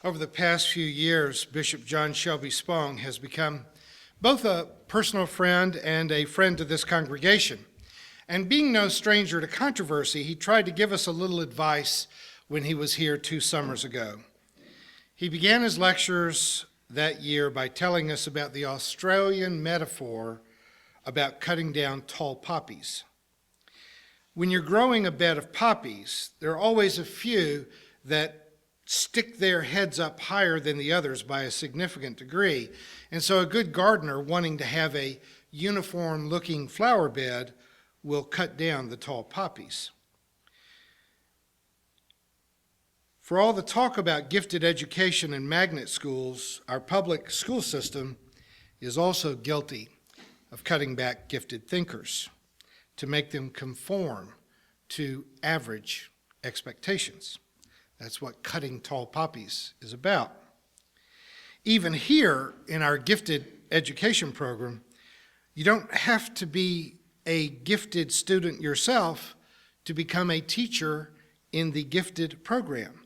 Over the past few years, Bishop John Shelby Spong has become both a personal friend and a friend to this congregation. And being no stranger to controversy, he tried to give us a little advice when he was here 2 summers ago. He began his lectures that year by telling us about the Australian metaphor about cutting down tall poppies. When you're growing a bed of poppies, there are always a few that stick their heads up higher than the others by a significant degree. And so a good gardener wanting to have a uniform-looking flower bed will cut down the tall poppies. For all the talk about gifted education and magnet schools, our public school system is also guilty of cutting back gifted thinkers to make them conform to average expectations. That's what cutting tall poppies is about. Even here in our gifted education program, you don't have to be a gifted student yourself to become a teacher in the gifted program.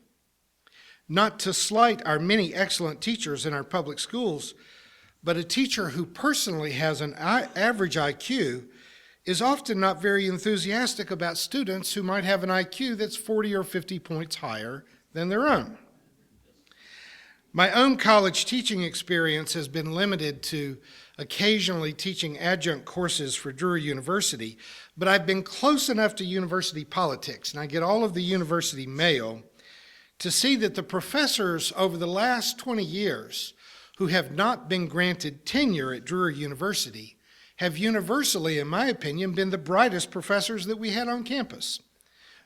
Not to slight our many excellent teachers in our public schools, but a teacher who personally has an average IQ is often not very enthusiastic about students who might have an IQ that's 40 or 50 points higher than their own. My own college teaching experience has been limited to occasionally teaching adjunct courses for Drury University, but I've been close enough to university politics, and I get all of the university mail, to see that the professors over the last 20 years who have not been granted tenure at Drury University have universally, in my opinion, been the brightest professors that we had on campus,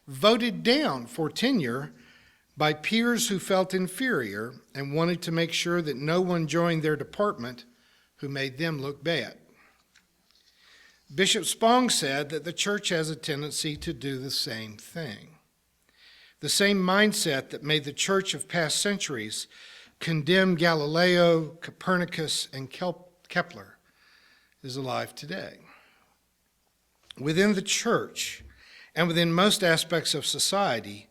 voted down for tenure by peers who felt inferior and wanted to make sure that no one joined their department who made them look bad. Bishop Spong said that the church has a tendency to do the same thing. The same mindset that made the church of past centuries condemn Galileo, Copernicus, and Kepler is alive today. Within the church and within most aspects of society,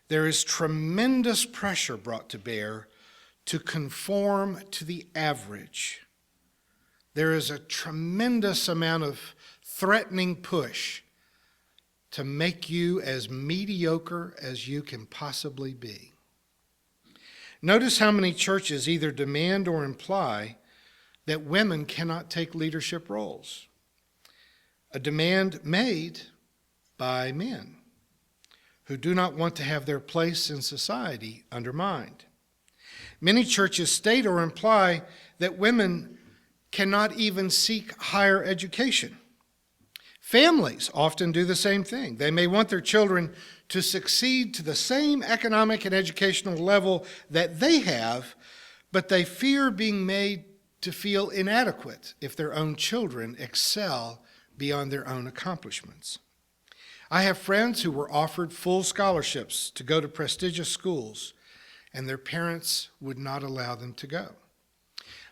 there is tremendous pressure brought to bear to conform to the average. There is a tremendous amount of threatening push to make you as mediocre as you can possibly be. Notice how many churches either demand or imply that women cannot take leadership roles, a demand made by men who do not want to have their place in society undermined. Many churches state or imply that women cannot even seek higher education. Families often do the same thing. They may want their children to succeed to the same economic and educational level that they have, but they fear being made to feel inadequate if their own children excel beyond their own accomplishments. I have friends who were offered full scholarships to go to prestigious schools, and their parents would not allow them to go.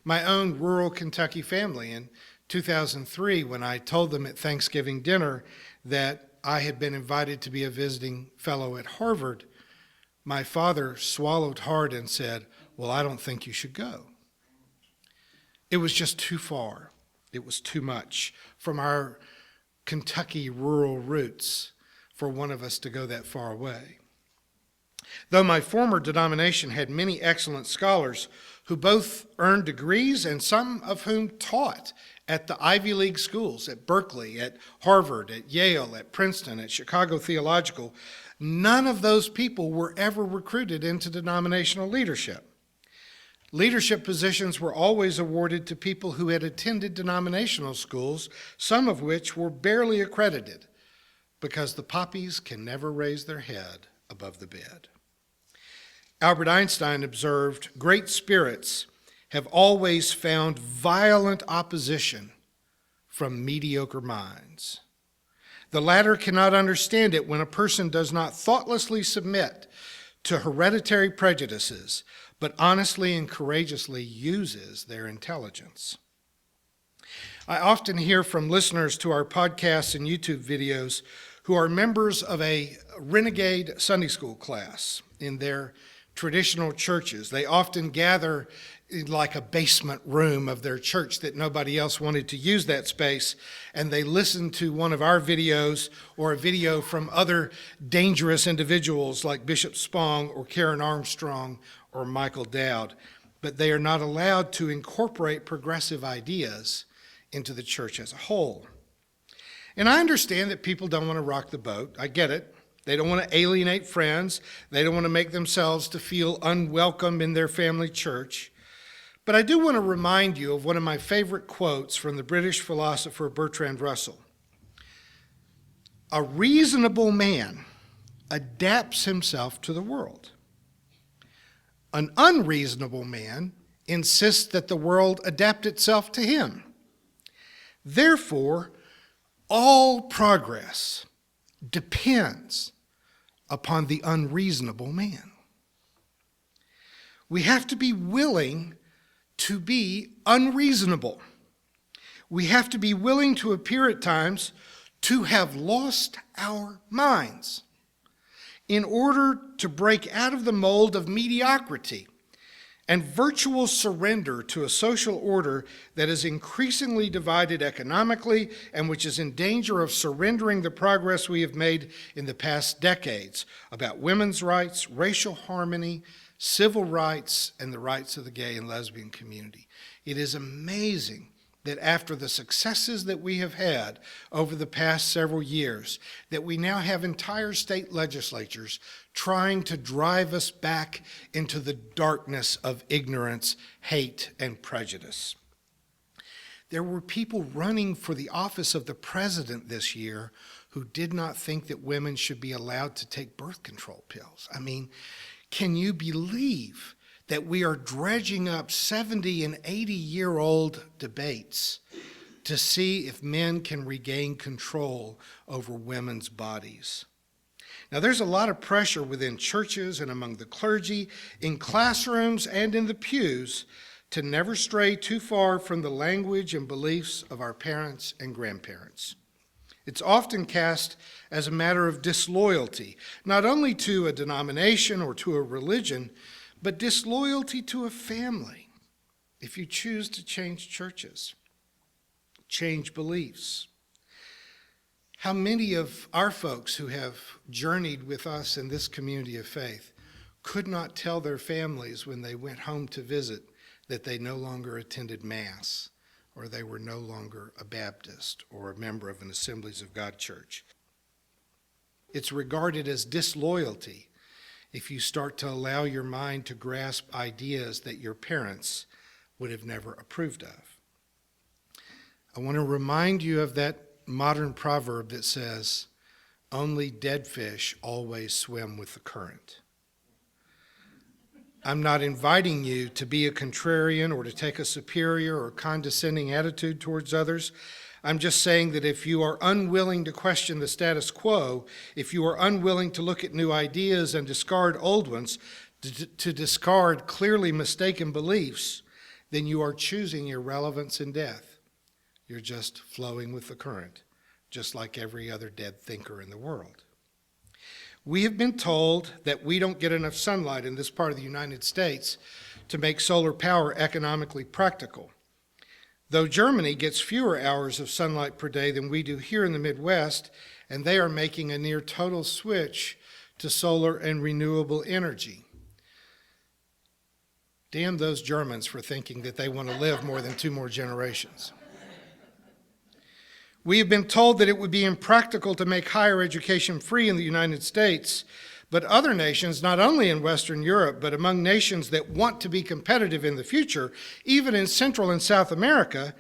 My own rural Kentucky family, in 2003, when I told them at Thanksgiving dinner that I had been invited to be a visiting fellow at Harvard, my father swallowed hard and said, "Well, I don't think you should go." It was just too far. It was too much from our Kentucky rural roots for one of us to go that far away. Though my former denomination had many excellent scholars who both earned degrees and some of whom taught at the Ivy League schools, at Berkeley, at Harvard, at Yale, at Princeton, at Chicago Theological, none of those people were ever recruited into denominational leadership. Leadership positions were always awarded to people who had attended denominational schools, some of which were barely accredited, because the poppies can never raise their head above the bed. Albert Einstein observed, "Great spirits have always found violent opposition from mediocre minds. The latter cannot understand it when a person does not thoughtlessly submit to hereditary prejudices, but honestly and courageously uses their intelligence." I often hear from listeners to our podcasts and YouTube videos who are members of a renegade Sunday school class in their traditional churches. They often gather in like a basement room of their church that nobody else wanted to use that space, and they listen to one of our videos or a video from other dangerous individuals like Bishop Spong or Karen Armstrong or Michael Dowd. But they are not allowed to incorporate progressive ideas into the church as a whole. And I understand that people don't want to rock the boat. I get it. They don't want to alienate friends. They don't want to make themselves to feel unwelcome in their family church. But I do want to remind you of one of my favorite quotes from the British philosopher Bertrand Russell. A reasonable man adapts himself to the world. An unreasonable man insists that the world adapt itself to him. Therefore, all progress depends upon the unreasonable man. We have to be willing to be unreasonable. We have to be willing to appear at times to have lost our minds in order to break out of the mold of mediocrity and virtual surrender to a social order that is increasingly divided economically and which is in danger of surrendering the progress we have made in the past decades about women's rights, racial harmony, civil rights, and the rights of the gay and lesbian community. It is amazing that after the successes that we have had over the past several years, that we now have entire state legislatures trying to drive us back into the darkness of ignorance, hate, and prejudice. There were people running for the office of the president this year who did not think that women should be allowed to take birth control pills. I mean, can you believe that we are dredging up 70 and 80-year-old debates to see if men can regain control over women's bodies? Now, there's a lot of pressure within churches and among the clergy, in classrooms and in the pews, to never stray too far from the language and beliefs of our parents and grandparents. It's often cast as a matter of disloyalty, not only to a denomination or to a religion, but disloyalty to a family if you choose to change churches, change beliefs. How many of our folks who have journeyed with us in this community of faith could not tell their families when they went home to visit that they no longer attended Mass, or they were no longer a Baptist or a member of an Assemblies of God church? It's regarded as disloyalty if you start to allow your mind to grasp ideas that your parents would have never approved of. I want to remind you of that modern proverb that says, "Only dead fish always swim with the current." I'm not inviting you to be a contrarian or to take a superior or condescending attitude towards others. I'm just saying that if you are unwilling to question the status quo, if you are unwilling to look at new ideas and discard old ones, to discard clearly mistaken beliefs, then you are choosing irrelevance and death. You're just flowing with the current, just like every other dead thinker in the world. We have been told that we don't get enough sunlight in this part of the United States to make solar power economically practical. Though Germany gets fewer hours of sunlight per day than we do here in the Midwest, and they are making a near total switch to solar and renewable energy. Damn those Germans for thinking that they want to live more than 2 more generations. We have been told that it would be impractical to make higher education free in the United States, but other nations, not only in Western Europe, but among nations that want to be competitive in the future, even in Central and South America,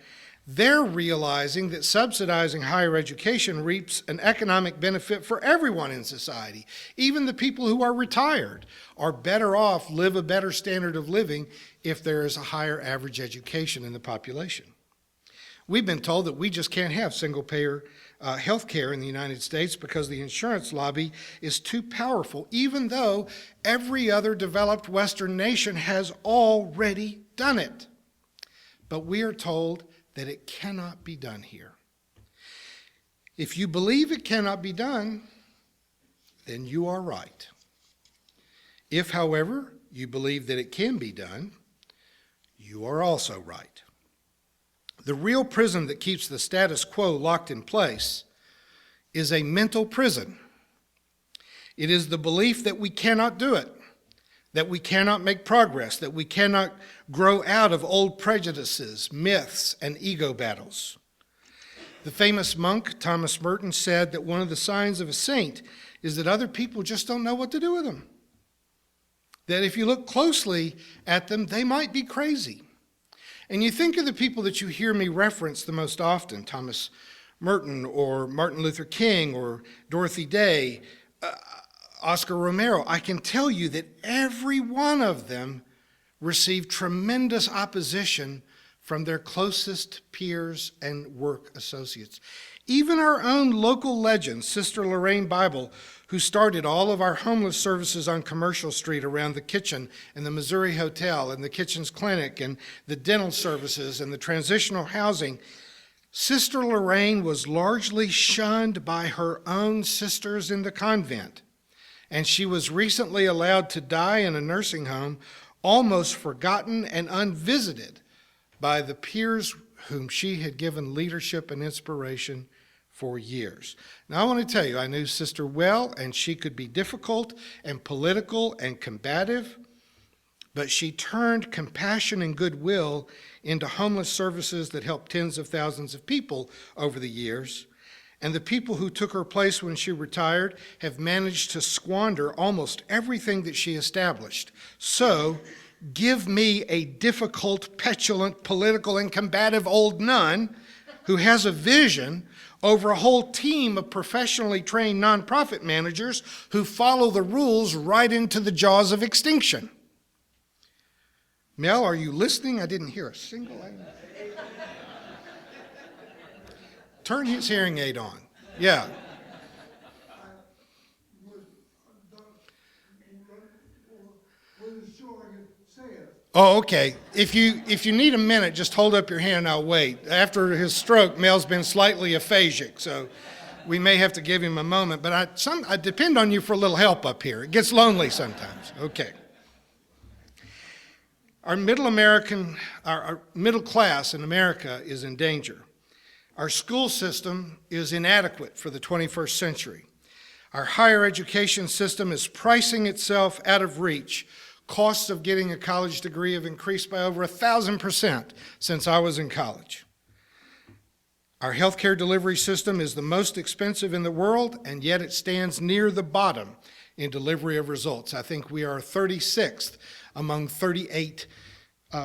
they're realizing that subsidizing higher education reaps an economic benefit for everyone in society. Even the people who are retired are better off, live a better standard of living if there is a higher average education in the population. We've been told that we just can't have single-payer health care in the United States because the insurance lobby is too powerful, even though every other developed Western nation has already done it. But we are told that it cannot be done here. If you believe it cannot be done, then you are right. If, however, you believe that it can be done, you are also right. The real prison that keeps the status quo locked in place is a mental prison. It is the belief that we cannot do it, that we cannot make progress, that we cannot grow out of old prejudices, myths, and ego battles. The famous monk, Thomas Merton, said that one of the signs of a saint is that other people just don't know what to do with them. That if you look closely at them, they might be crazy. And you think of the people that you hear me reference the most often, Thomas Merton or Martin Luther King or Dorothy Day, Oscar Romero. I can tell you that every one of them received tremendous opposition from their closest peers and work associates. Even our own local legend, Sister Lorraine Bible, who started all of our homeless services on Commercial Street around the kitchen and the Missouri Hotel and the Kitchens Clinic and the dental services and the transitional housing, Sister Lorraine was largely shunned by her own sisters in the convent, and she was recently allowed to die in a nursing home, almost forgotten and unvisited by the peers whom she had given leadership and inspiration for years. Now, I want to tell you, I knew Sister well, and she could be difficult and political and combative, but she turned compassion and goodwill into homeless services that helped tens of thousands of people over the years. And the people who took her place when she retired have managed to squander almost everything that she established. So, give me a difficult, petulant, political, and combative old nun who has a vision over a whole team of professionally trained nonprofit managers who follow the rules right into the jaws of extinction. Mel, are you listening? I didn't hear a single thing. Turn his hearing aid on. Yeah. Oh, okay. If you need a minute, just hold up your hand and I'll wait. After his stroke, Mel's been slightly aphasic, so we may have to give him a moment. But I depend on you for a little help up here. It gets lonely sometimes. Okay. Our middle class in America is in danger. Our school system is inadequate for the 21st century. Our higher education system is pricing itself out of reach. Costs of getting a college degree have increased by over 1,000% since I was in college. Our healthcare delivery system is the most expensive in the world, and yet it stands near the bottom in delivery of results. I think we are 36th among 38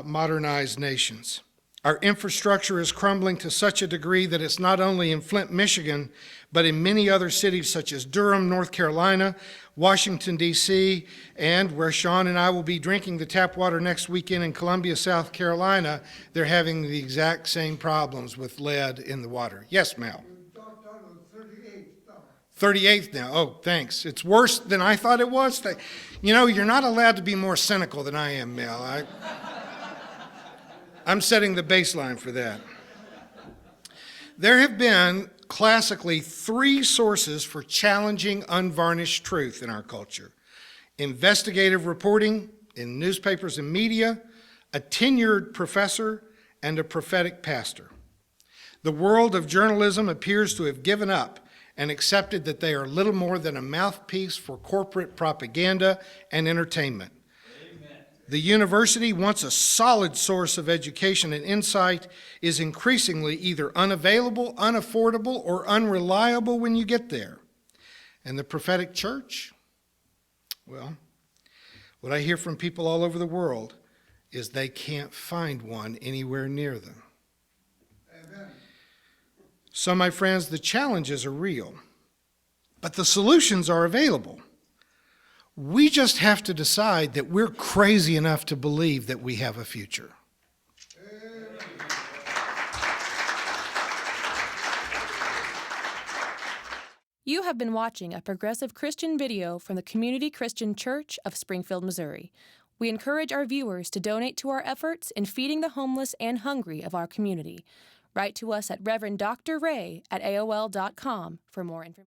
modernized nations. Our infrastructure is crumbling to such a degree that it's not only in Flint, Michigan, but in many other cities such as Durham, North Carolina, Washington, D.C., and where Sean and I will be drinking the tap water next weekend in Columbia, South Carolina, they're having the exact same problems with lead in the water. Yes, Mal? 38th now. Oh, thanks. It's worse than I thought it was. You know, you're not allowed to be more cynical than I am, Mel. I'm setting the baseline for that. There have been classically 3 sources for challenging unvarnished truth in our culture: investigative reporting in newspapers and media, a tenured professor, and a prophetic pastor. The world of journalism appears to have given up and accepted that they are little more than a mouthpiece for corporate propaganda and entertainment. The university, once a solid source of education and insight, is increasingly either unavailable, unaffordable, or unreliable when you get there. And the prophetic church? Well, what I hear from people all over the world is they can't find one anywhere near them. Amen. So, my friends, the challenges are real, but the solutions are available. We just have to decide that we're crazy enough to believe that we have a future. You have been watching a progressive Christian video from the Community Christian Church of Springfield, Missouri. We encourage our viewers to donate to our efforts in feeding the homeless and hungry of our community. Write to us at Reverend Dr. Ray at AOL.com for more information.